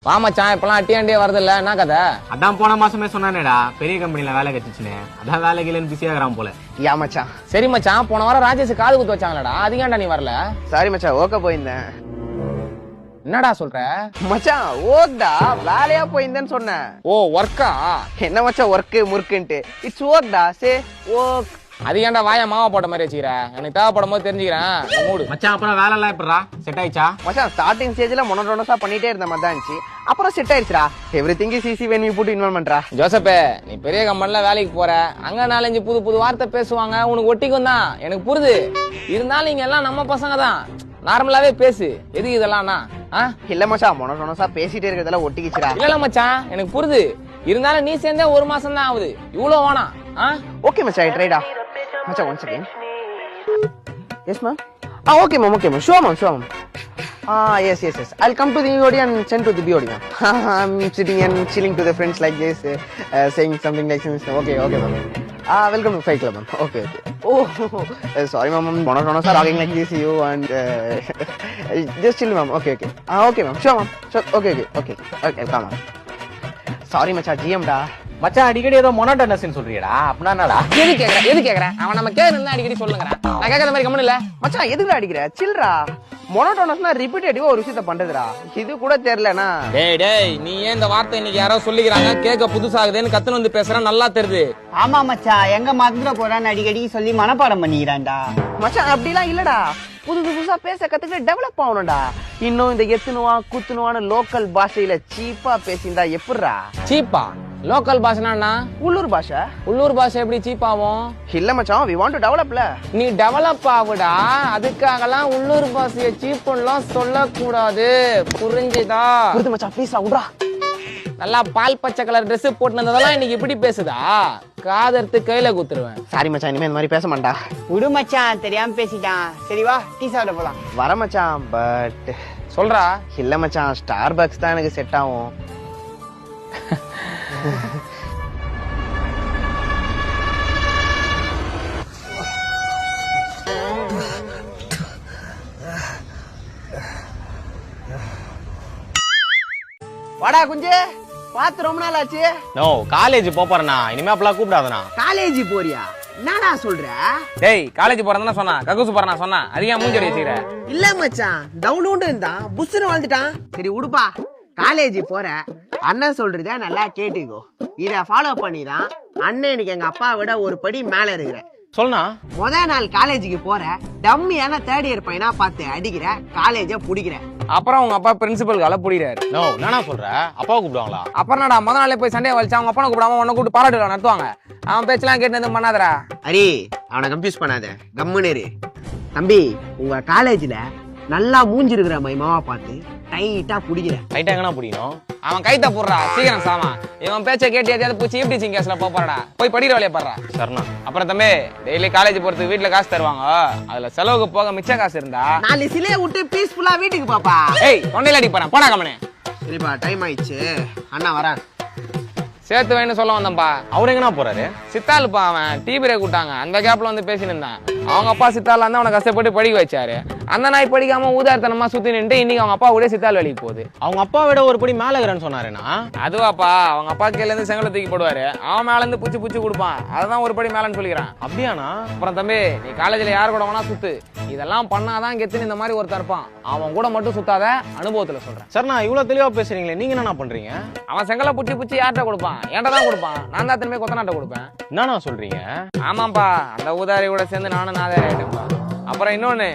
வா மச்சான், இப்பெல்லாம் டிஎன்டே வரதில்ல, என்ன கதை? அதான் போன மாசமே சொன்னானேடா பெரிய கம்பெனில வேலை கிடைச்சிச்சுன்னு. அதான் வேலைக்கு இல்லைன்னு பிஸியா இருக்கிறான் போல. யா மச்சான். சரி மச்சான், போன வாரம் ராஜேஷ் காது குத்து வச்சாங்களடா, அதிகாண்டா நீ வரல? சாரி மச்சான், ஓக்க போயிருந்தேன். என்னடா சொல்ற மச்சான்? ஓக்டா, வேலையா போயிருந்தேன்னு சொன்னேன். ஓ, ஒர்க்கா? என்ன மச்சான் ஒர்க்கு முறுக்குன்ட்டு? இட்ஸ் ஓக்டா, சே ஓக். அதிகாண்டா வாயா மாவா போட்ட மாதிரி வச்சுக்கிற, எனக்கு தேவைப்படும் போது தெரிஞ்சுக்கிறேன். மூடு மச்சான். அப்புறம் வேலை எல்லாம் எப்படா செட் ஆயிடுச்சா? மச்சான் ஸ்டார்டிங் ஸ்டேஜ்ல மொனோட்டோனஸா பண்ணிட்டே இருந்த மாதிரி தான் இருந்துச்சு. அப்புறம் செட் ஆயிடுச்சுடா. Everything is easy when we put இன்வால்வ்மென்ட்ரா. ஜோசப்பே, நீ பெரிய கம்பெனில வேலைக்கு போற, அங்க 4-5 புது புது வார்த்தை பேசுவாங்க, உனக்கு ஒட்டிக்கும் தான், எனக்கு புரியுது. இருந்தாலும் இங்க எல்லாம் நம்ம பசங்க தான், நார்மலாவே பேசு. எதுக்கு இதெல்லாம்னா? இல்ல மச்சான், மொனோட்டோனஸா பேசிட்டே இருக்கிறதெல்லாம் ஒட்டிக்கிச்சுடா. இல்ல மச்சான், எனக்கு புரியுது. இருந்தாலும் நீ சேர்ந்தே 1 மாசம் தான் ஆகுது, இவ்வளவு வேணாம். ஓகே மச்சான், ஐ ட்ரைடா. மச்சான் one second. Yes ma'am. Okay ma'am, okay ma'am, sure ma'am, sure ma'am. Yes. I'll come to the EOD and send to the BOD, ma'am. I'm sitting and chilling to the friends like this, saying something like this. Okay, ma'am. Welcome to Fight Club, ma'am. Okay. Oh, sorry, ma'am. Monotonous are talking like this, you and just chill, ma'am. Okay. Okay, ma'am. Sure, ma'am. Sure. Okay. Come on. Sorry, macha, GM da. மச்சான் அடிக்கடி ஏதோ மொனோட்டோனஸ்னு சொல்றியடா, அப்படின்னா என்னடா? எது கேக்குறேன்? அவன் நம்ம கேக்குறதா அடிக்கடி சொல்லுங்கறான். நான் கேக்குற மாதிரி கம்மன் இல்ல. மச்சான் எதுக்குடா அடிக்கிற? சில்றா. மொனோட்டோனஸ்னா ரிப்பீட்டேட்டிவா ஒரு விஷயத்தை பண்றதுடா. இது கூட தெரியலனா? டேய், நீ ஏன் இந்த வார்த்தை இன்னைக்கு யாரோ சொல்லிக்கிறாங்க, கேக்க புதுசாகுதுன்னு கத்துன வந்து பேசுற, நல்லா தெரியுது. ஆமா மச்சான், எங்க மறந்துட போறான்னு அடிக்கடி சொல்லி மனப்பாடம் பண்ணிக்கிறான்டா. மச்சான் அப்படிலாம் இல்லடா, புதுசா பேச கத்துக்கிட்டு டெவலப் ஆகணும்டா. இன்னும் இந்த எத்துனுவா குத்துனுவான்னு லோக்கல் பாஷையில சீப்பா பேசிண்டா எப்படிரா? சீப்பா? லோக்கல் பாஷைனா உள்ளூர் பாஷை. உள்ளூர் பாஷை எப்படி சீப் ஆகும்? இல்ல மச்சான், we want to developல. நீ டெவலப் ஆகுடா, அதுக்காகலாம் உள்ளூர் பாஷையை சீப்புலாம் சொல்லக்கூடாது, புரிஞ்சுதா? புரியுது மச்சான், ப்ளீஸ் விடுறா. நல்லா பால் பச்சை கலர் ட்ரெஸ் போட்டு வந்ததெல்லாம் இன்னைக்கு இப்படி பேசுதா? காதர்த்து கையில குத்துருவேன். சாரி மச்சான், இனிமே இந்த மாதிரி பேச மாட்டா. விடு மச்சான், தெரியாம பேசிட்டான். சரி வா, டீ சாப்பிட போலாம். வர மச்சான், பட் சொல்றா. இல்ல மச்சான், ஸ்டார் பக்ஸ் தான் எனக்கு செட் ஆகும். வாடா குஞ்சே, பாத்து ரொம்ப நாள் ஆச்சு. நோ, காலேஜ் போறேனா, இனிமே அப்பலாம் கூப்பிடாதனா. காலேஜ் போறியா? என்னடா சொல்ற? டேய், காலேஜ் போறேன்னு சொன்னா, கக்கூசு போறேனா சொன்னா, அதிகமா மூஞ்சி வச்சுக்கிற. இல்ல மச்சான், டவுன் இருந்தான், புஷ்னு வாழ்ந்துட்டான். சரி உடுப்பா, காலேஜ் போற அண்ணன் சொல்றத நல்லா கேட்டுக்கோ. இத ஃபாலோ பண்ணிதான் அண்ணன் எனக்கு எங்க அப்பா விட ஒரு படி மேல இருக்கிற. சொல்லுனா, முதல் நாள் காலேஜுக்கு போற, டம்மியான 3rd இயர் பையனா பார்த்து அடிக்கிற, காலேஜ புடிக்கிற. அப்புறம் உங்க அப்பா பிரின்சிபல் கால புடிக்கிறாரு. நோ, என்னடா சொல்ற? அப்பாவை கூப்பிடுவாங்களா? அப்புறம் என்னடா, முதல் நாளே போய் சண்டே வலிச்சா அவங்க அப்பா கூப்பிடாம உன்னை கூப்பிட்டு பாராட்டு விழா நடத்துவாங்க. அவன் பேச்செல்லாம் கேட்டு எதுவும் பண்ணாதடா. அரி, அவனை கன்ஃபியூஸ் பண்ணாத, கம்முனு. தம்பி, உங்க காலேஜ்ல நல்லா மூஞ்சிருக்கிற மைமாவா பார்த்து டைட்டா புடிக்கிற. டைட்டா எங்கனா புடிக்கணும்? அவன் கைத்த போடுறா, சீக்கிரம் சாமா. இவன் பேச்சை கேட்டு எதையாவது பூச்சி எப்படி சிங்கேஸ்ல போறடா, போய் படிக்கிற வேலையை பாடுறா. சரணா. அப்புறம் தம்பி, டெய்லி காலேஜ் போறதுக்கு வீட்டுல காசு தருவாங்க, அதுல செலவுக்கு போக மிச்ச காசு இருந்தா 4 சிலையை விட்டு பீஸ்ஃபுல்லா வீட்டுக்கு பாப்பா. ஏய், தொண்டையில அடி போறேன், போடா கம்மனே. சரிப்பா, டைம் ஆயிடுச்சு, அண்ணா வரேன். சேர்த்து வேணும்னு சொல்ல வந்தேன்ப்பா. அவரு எங்கனா போறாரு? சித்தாளுப்பா, அவன் டீ பிரேக் விட்டாங்க, அந்த கேப்ல வந்து பேசிட்டு இருந்தான். அவங்க அப்பா சித்தாள் வந்து அவனை கஷ்டப்பட்டு படிக்க வச்சாரு. அந்த நாய் படிக்காம ஊதார்த்தனமா சுத்தி நின்று இன்னைக்கு அவங்க அப்பா கூட சித்தாள் வேலைக்கு போகுது. அவங்க அப்பா விட ஒரு படி மேல இருக்கிறேன்னு சொன்னாருன்னா? அதுவாப்பா, அவங்க அப்பா கீழ இருந்து செங்கலை தூக்கி போடுவாரு, அவன் மேல இருந்து பூச்சி கொடுப்பான், அதான் ஒரு படி மேலன்னு சொல்லிக்கிறான். அப்படியானா? அப்புறம் தம்பி, நீ காலேஜ்ல யாரு கூட வேணா சுத்து, இதெல்லாம் பண்ணாதான் கெத்துன்னு இந்த மாதிரி ஒருத்தர் இருப்பான். அவன் கூட மட்டும் சுத்தாத, அனுபவத்துல சொல்றேன். சார், நான் இவ்வளவு தெளிவா பேசுறீங்களே, நீங்க என்ன பண்றீங்க? அவன் செங்கலை பூச்சி யார்கிட்ட கொடுப்பான்? என்கிட்ட தான் கொடுப்பான். நான் தான் திரும்ப கொத்தனாட்ட கொடுப்பேன். என்னண்ணா சொல்றீங்க? ஆமாப்பா, அந்த ஊதாரி கூட சேர்ந்து நானும் நாதாரி ஆயிட்டேன்ப்பா. அப்புறம் இன்னொன்னு,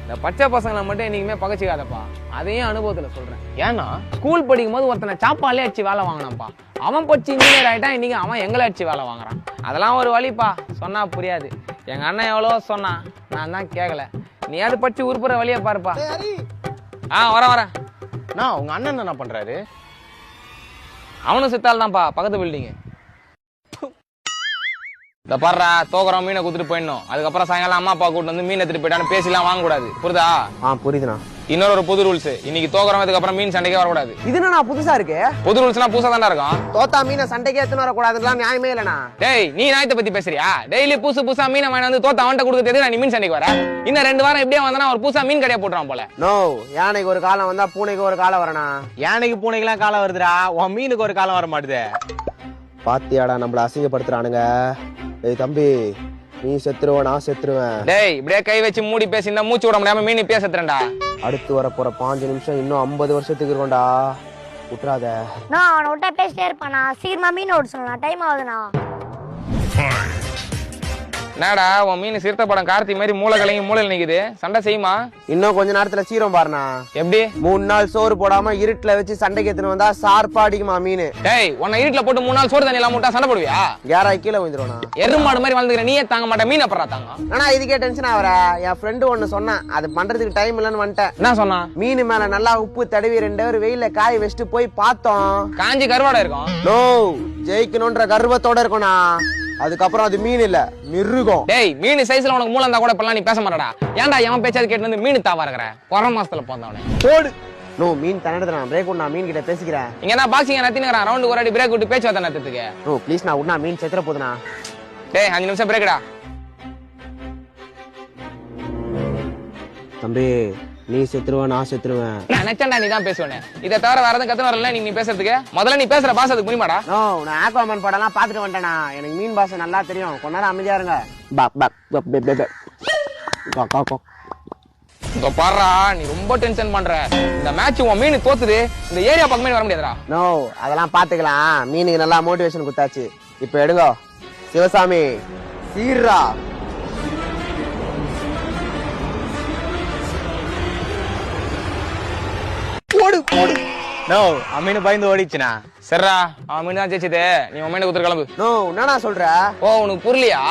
இந்த பச்சை பசங்களை மட்டும் என்னைக்குமே பகச்சிக்காதப்பா, அதையும் அனுபவத்துல சொல்றேன். ஏன்னா, ஸ்கூல் படிக்கும் போது ஒருத்தனை சாப்பாலே அடிச்சு வேலை வாங்கினான்ப்பா, அவன் படிச்சு இன்ஜினியர் ஆயிட்டான், இன்னைக்கு அவன் எங்களை அடிச்சு வேலை வாங்குறான். அதெல்லாம் ஒரு வழிப்பா, சொன்னா புரியாது. எங்க அண்ணன் எவ்வளவோ சொன்னான், நான் தான் கேட்கல. நீயாவது படிச்சு உருப்புற வழியை பாருப்பா. வரேன். நான் உங்க அண்ணன் என்ன பண்றாரு? அவனும் சித்தால் தான்ப்பா, பக்கத்து பில்டிங். இந்த பாடுறா தோக்குறோம் மீனை குத்துட்டு போயிடணும். அதுக்கப்புறம் சாயங்காலம் அம்மா அப்பா கூட்டு வந்து மீன் எடுத்துட்டு போயிட்டான்னு பேசிலாம் வாங்க கூடாது. புரியுதா? புரியுதுண்ணா. இன்னொரு புது ரூல்ஸ், இன்னைக்கு தோக்குறோம் இதுக்கப்புறம் மீன் சண்டைக்கே வரக்கூடாது. இது என்ன புதுசா இருக்கு? புது ரூல்ஸ்லாம் புதுசா தானே இருக்கும். தோத்தா மீனை சண்டைக்கே எடுத்துன்னு வரக்கூடாதுலாம் நியாயமே இல்லைண்ணா. டேய் நீ நாயத்தை பத்தி பேசுறியா? டெய்லி புதுசா மீனை வாங்கி வந்து தோத்த அவன்கிட்ட கொடுக்குறது நீ மீன் சண்டைக்கு வர? இன்னும் 2 வாரம் எப்படியே வந்தா ஒரு புதுசா மீன் கடையா போட்டுறான் போல. நோ, யானைக்கு ஒரு காலம் வந்தா பூனைக்கு ஒரு காலம் வரனா? யானைக்கு பூனைக்கெல்லாம் காலம் வருதுடா, உன் மீனுக்கு ஒரு காலம் வர மாட்டுது. பாத்தியாடா நம்மள அசிங்கப்படுத்துறானுங்க. ஏய் தம்பி, நீ செத்துருவ நான் செத்துருவேன். டேய் இப்படியே கை வச்சு மூடி பேசியிருந்தா மூச்சு விட முடியாம மீன் இப்பயே செத்துறேன்டா. அடுத்து வர போற 5 நிமிஷம் இன்னும் 50 வருஷத்துக்கு இருக்கும்டா. விட்டுறாத. நான் அவனை விட்டா பேசிட்டே இருப்பானா? சீக்கிரமா மீன் ஓட சொல்லலாம், டைம் ஆகுதுண்ணா. என்னடா உன் மீன் சிறுத்தை படம் கார்த்தி மாதிரி மூளை கலங்கி மூளையில் நிக்குது, சண்டை செய்யுமா? இன்னும் கொஞ்ச நேரத்துல சீரம் பாருண்ணா. எப்படி 3 நாள் சோறு போடாம இருட்டுல வச்சு சண்டைக்கு எடுத்துன்னு வந்தா சார்பா அடிக்குமா மீன். டேய் உன்னை இருட்டுல போட்டு 3 நாள் சோறு தண்ணி எல்லாம் மூட்டா சண்டை போடுவியா? யாராய் கீழே விழுந்துருவா? எருமாடு மாதிரி வாழ்ந்துக்கிற நீயே தாங்க மாட்டேன், மீன் அப்புறம் தாங்க. ஆனா இதுக்கே டென்ஷன் ஆவற. என் ஃப்ரெண்டு ஒண்ணு சொன்னான், அது பண்றதுக்கு டைம் இல்லன்னு வந்துட்டேன். என்ன சொன்னா? மீன் மேல நல்லா உப்பு தடவி 2 ஹவர் வெயில காய வச்சுட்டு போய் பார்த்தோம். காஞ்சி கருவாடை இருக்கும். நோ, ஜெயிக்கணும்ன்ற கர்வத்தோட இருக்கும்னா. அதுக்கப்புறம் அது மீன் இல்ல மிருகம். டேய் மீன் சைஸ்ல உனக்கு மூளை இருந்தா கூட இப்பெல்லாம் நீ பேச மாட்டடா. ஏன்டா எவன் பேச்சாது கேட்டு வந்து மீன் தாவா இருக்கிற? கொரோனா மாசத்துல போந்தவனே போடு. நோ, மீன் தன்னடா. பிரேக் விட்டு நான் மீன் கிட்ட பேசிக்கிறேன். இங்க என்ன பாக்ஸிங் நத்தினுங்கறான், ரவுண்ட் ஒரு அடி பிரேக் விட்டு பேச்சு வார்த்தை நடத்துறதுக்கு. நோ ப்ளீஸ், நான் உடனே மீன் செத்துற போதுனா. டேய் 5 நிமிஷம் பிரேக்டா. தம்பி, நீ செத்துருவ நான் செத்துருவேன். நான் நினைச்சேன்டா நீ தான் பேசுவேனே. இதை தவிர வேற எதுவும் கத்து வரல நீ பேசுறதுக்கு. முதல்ல நீ பேசுற பாச அதுக்கு புரியுமாடா? நோ, நான் ஆக்வாமேன் படம்லாம் பாத்துட்டு வந்துட்டேனா. எனக்கு மீன் பாஷை நல்லா தெரியும். கொஞ்ச நேரம் அமைதியா இருங்க. இதோ பாருடா, நீ ரொம்ப டென்ஷன் பண்ற. இந்த மேட்ச் உன் மீன் தோத்துது, இந்த ஏரியா பக்கமே வர முடியாதுடா. நோ, அதெல்லாம் பாத்துக்கலாம். மீனுக்கு நல்லா மோட்டிவேஷன் குத்தாச்சு. இப்ப எடுங்க சிவசாமி, சீர்ரா. போடு போடு. நோ, அம்மீனு பயந்து ஓடிச்சுனா. சரிடா, அவன் மீன் தான் ஜெயிச்சது. நீ உன் மீனை குத்துற கிளம்பு. நோ, என்னடா சொல்ற? ஓ உனக்கு புரியலையா?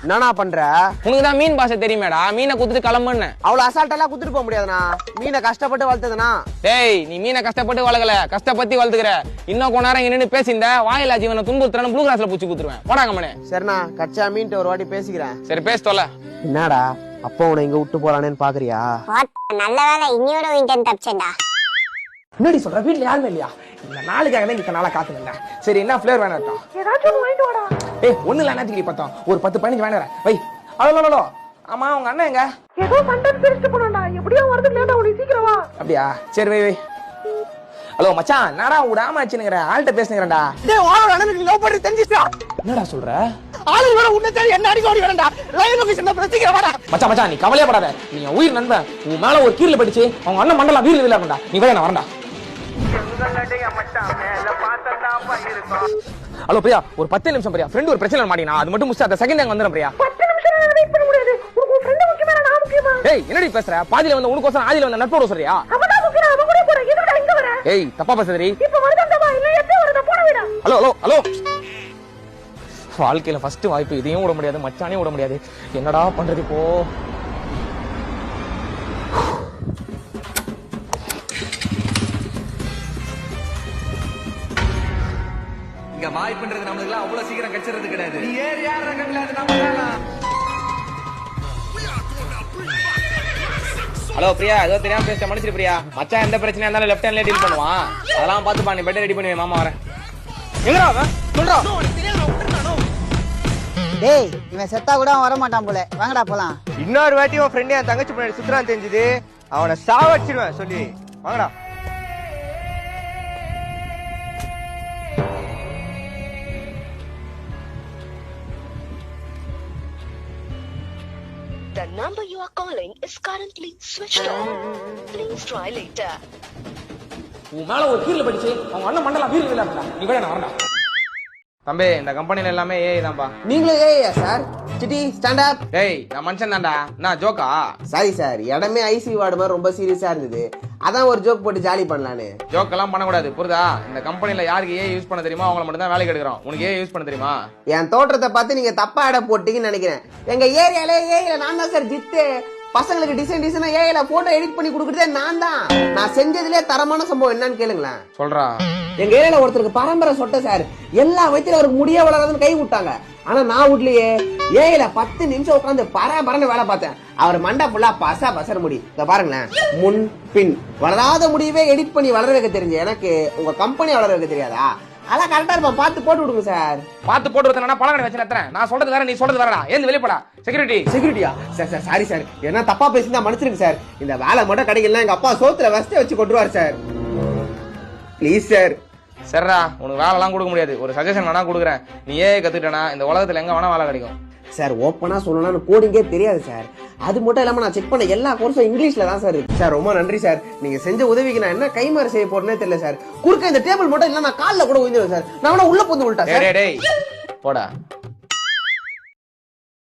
என்னடா பண்ற? உனக்கு தான் மீன் பாஷை தெரியுமேடா, மீனை குத்துட்டு கிளம்புன்னு. அவ்வளவு அசால்ட்டெல்லாம் குத்துட்டு போக முடியாதுண்ணா. மீனை கஷ்டப்பட்டு வளர்த்ததுனா. டேய் நீ மீனை கஷ்டப்பட்டு வளர்க்கல, கஷ்டப்பட்டு வளர்த்துக்கிற. இன்னும் கொஞ்ச நேரம் இங்க நின்று பேசியிருந்த வாயிலா ஜீவனை துன்புறுத்துறன்னு ப்ளூ கிராஸ்ல பூச்சி குத்துருவேன். போடாங்க மனே. சரிண்ணா, கச்சா மீன்ட்டு ஒரு வாட்டி பேசிக்கிறேன். சரி பேச தொலை. என்னடா அப்பா உன இங்க விட்டு போறானேன்னு பாக்குறியா? நல்ல வேலை இன்னியோட வீக்கெண்ட் தப்பிச்சேன்டா. என்னடி சொல்ற? வீட்டுல யாருமே இல்லையா? இந்த நாளுக்காக தான் இத்தனை நாளா காத்துனேன். சரி என்ன ஃபிளேவர் வேணாம்? ஏதாச்சும் வாங்கிட்டு வாடா. ஏய் ஒண்ணு இல்ல, என்ன பார்த்தோம் ஒரு 10-15 வேணாம். வை. ஹலோ ஆமா உங்க அண்ணன் எங்க? ஏதோ கண்டென்ட் பிரிச்சு போறடா. எப்படியோ வரது லேட்டா உனக்கு சீக்கிரம் வா. அப்படியா? சரி வை. ஹலோ மச்சான், நாடா விடாம வச்சுங்கற ஆள்கிட்ட பேசுங்கறடா. டேய் வாடா, அண்ணனுக்கு லவ் பண்ணி தெரிஞ்சிட்டா. என்னடா சொல்ற? ஆளு வர உன்னை தேடி என்ன அடிக்க ஓடி வரடா. லைவ் லொகேஷன்ல பிரச்சனை வரடா. மச்சான் நீ கவலையப்படாத. நீ உயிர் நண்பன். உன் மேல ஒரு கீரல படிச்சு அவங்க அண்ணன் மண்டலம் வீரல விளையாடா. நீ வை, நான் வரேன்டா. ஹலோ பிரியா, ஒரு 10 நிமிஷம் பிரியா. ஃப்ரெண்ட் ஒரு பிரச்சனை மாட்டினா, அது மட்டும் முடிச்சு அந்த செகண்ட் அங்க வந்துறேன் பிரியா. 10 நிமிஷம் வெயிட் பண்ண முடியாது. உங்க ஃப்ரெண்ட் முக்கியமா நான் முக்கியமா? ஏய் என்னடி பேசுற? பாதியில வந்து உனக்கு ஆதியில வந்து நட்போட சொல்றியா? அவனா முக்கியம், அவன் கூட போற. எதுடா இங்க வர? ஏய் தப்பா பேசுறீ. இப்ப வரதா இல்ல எப்ப வரதா? போட விடா. ஹலோ வாழ்க்கையில ஃபர்ஸ்ட் வாய்ப்பு, இதையும் விட முடியாது, மச்சானையும் விட முடியாது. என்னடா பண்றது இப்போ? இங்க வாய்ப்புன்றது நம்மளுக்கு அவ்வளவு சீக்கிரம் கிடைச்சிறது கிடையாது. நீ ஏறி யார கண்டல அது நம்ம. ஹலோ பிரியா, ஏதோ தெரியாம பேச மனுஷன் பிரியா. மச்சான் எந்த பிரச்சனையா இருந்தாலும் லெஃப்ட் ஹேண்ட்ல டீல் பண்ணுவான். அதெல்லாம் பாத்துப்பா, நீ பெட்டர் ரெடி பண்ணி மாமா வரேன். எங்கடா அவன்? சொல்றா. டேய் இவன் செத்தா கூட அவன் வர மாட்டான் போல. வாங்கடா போலாம். இன்னொரு வாட்டி உன் ஃப்ரெண்ட் என் தங்கச்சி முன்னாடி சுத்துறான் தெரிஞ்சது, அவனை சாவடிச்சிடுவேன் சொல்லி. வாங்கடா. The number you are calling is currently switched off. Please try later. உன் மேல ஒரு கீரல படிச்சு அவங்க அண்ணன் மண்டலம் வீரல விளையாடா. நீ வை, நான் வரேன்டா. தம்பி இந்த கம்பெனில எல்லாமே ஏஐ தான்பா. நீங்களும் ஏஐயா சார்? City stand up. டேய் நான் மனுஷன் தான்டா. நான் ஜோக்கா? சாரி சார், இடமே ஐசி வார்டு மாதிரி ரொம்ப சீரியஸா இருந்தது. அதான் ஒரு ஜோக் போட்டு ஜாலி பண்ணலான்னு. ஜோக் எல்லாம் பண்ணக்கூடாது, புரியுதா? இந்த கம்பெனில யாருக்கு ஏஐ யூஸ் பண்ண தெரியுமா அவங்கள மட்டும் தான் வேலைக்கு எடுக்கிறோம். உனக்கு ஏஐ யூஸ் பண்ண தெரியுமா? என் தோற்றத்தை பார்த்து நீங்க தப்பா இட போட்டீங்கன்னு நினைக்கிறேன். எங்க ஏரியால ஏஐல நான் தான் சார் ஜித்து. பசங்களுக்கு டிசைனா ஏஐல போட்டோ எடிட் பண்ணி கொடுக்குறதே நான் தான். நான் செஞ்சதுலயே தரமான சம்பவம் என்னன்னு கேளுங்களேன். சொல்றா. எங்க ஏரியால ஒருத்தருக்கு பரம்பரை சொட்ட சார், எல்லா வயசுல அவருக்கு முடிய வளராதுன்னு கை விட்டாங்க. ஆனா நான் வீட்லயே ஏயில 10 நிமிஷம் உட்காந்து பரபரன்னு வேலை பார்த்தேன். அவர் மண்டை ஃபுல்லா பச முடி. இத பாருங்களேன், முன் பின் வளராத முடியவே எடிட் பண்ணி வளர வைக்க தெரிஞ்ச எனக்கு உங்க கம்பெனி வளர வைக்க தெரியாதா? அதான் கரெக்டா இருப்பா, பார்த்து போட்டு விடுங்க சார். பார்த்து போட்டு வரதுனா பழங்கடை வச்சு நடத்துறேன். நான் சொல்றது வேற, நீ சொல்றது வேறடா. ஏந்து வெளிய போடா. செக்யூரிட்டி. செக்யூரிட்டியா? சார் சார் சாரி சார், என்ன தப்பா பேசினா மன்னிச்சிருங்க சார். இந்த வேலை மட்டும் கிடைக்கலன்னா எங்க அப்பா சோத்துல வஸ்தே வச்சு கொண்டுருவார் சார். Please sir. சரிடா, உனக்கு வேலைலாம் கொடுக்க முடியாது. ஒரு சஜஷன் வேணா கொடுக்குறேன். நீ கத்துக்கிட்டனா இந்த உலகத்துல எங்க வேணா வேலை கிடைக்கும். சார் ஓப்பனா சொல்லணும்னா கோடிங்கே தெரியாது சார். அது மட்டும் இல்லாம நான் செக் பண்ண எல்லா கோர்ஸும் இங்கிலீஷ்ல தான் சார் இருக்கு. சார் ரொம்ப நன்றி சார். நீங்க செஞ்ச உதவிக்கு நான் என்ன கைமாறு செய்ய போறேனே தெரியல சார். குறுக்க இந்த டேபிள் மட்டும் இல்ல நான் கால்ல கூட விழுந்துருவேன் சார். நான் வேணா உள்ள போந்து விட்டா சார். டேய் போடா.